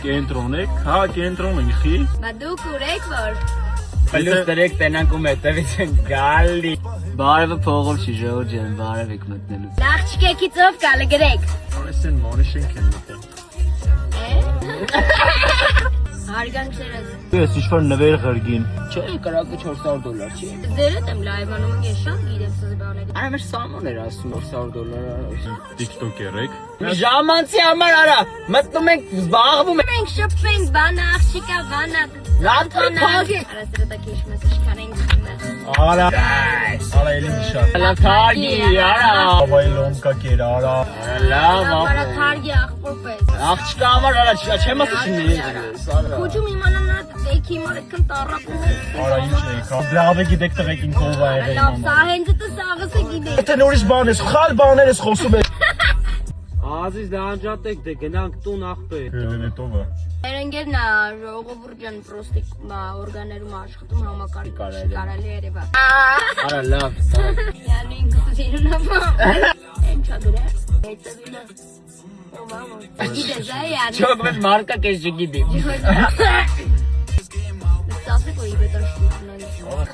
Կենտրոն եք, հա կենտրոն ենք խի։ Բա դուք ուրեք որ։ Պլյուս դրեք տենանք ու հետևից են գալի։ Բարևը փողով չի ժողջ են, բարև եք մտնելու։ Նախճկեքի ծով կալը գրեք։ Այսեն մանիշենք են մտել։ Հարգանքներս։ Ես ինչ-որ նվեր ղրգին։ Չէ, կրակը $400 չի։ Ձերդ եմ լայվանում եմ ես շատ գիտեմ սզ բաների։ Այն մեր սամոն էր ասում $400։ TikTok երեք։ Ժամանցի համար արա, մտնում ենք զբաղվում ենք։ Մենք շփվենք բանա աղջիկա բանա։ Լավ թագի։ Արա սրտա քիշմես իշքան ենք խմել։ Արա։ Արա էլի միշա։ Լավ թագի, արա։ Ավայ լոմկա կեր արա։ Լավ, Արա թարգի աղբոր պես։ աղջիկա համար արա, չեմ ասում շնորհիվ։ Քուջում իմանանա դեքի մար այդքան տարապում է։ Արա ինչ էիք, լավ է գիտեք տղեկին կով ա եղել Լավ, մամա։ սա հենց դե սաղսը գիտեք։ Եթե նորից բան ես, խալ բաներ ես խոսում ես։ Ազիզ դանջատեք դե գնանք տուն ախպեր։ Հետո Երենգերն է ժողովուրդյան պրոստիկ օրգաներում աշխատում համակարգի կարելի երևա։ Արա լավ։ Յանի ինքնությունում։ Ինչա դրա։ Հետևինը։ Գիտես այ յանի։ Չոք մեծ մարկա կես չգիտի։ Ստասը կոյի բետաշտիքն են։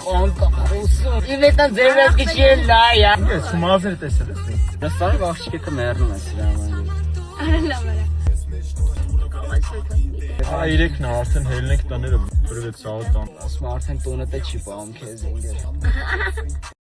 Խոնկա խոսում։ Իվետան ձերնած կիչի լա յա։ ես սումազեր տեսել ես։ Դասարը աղջիկը մեռնում է սրա համար։ Արա լավ արա։ Այրեքն արդեն հելնեք տաները, բրվեց սաղ տան։ Ասում արդեն տոնը տե չի պահում քեզ ինգեր։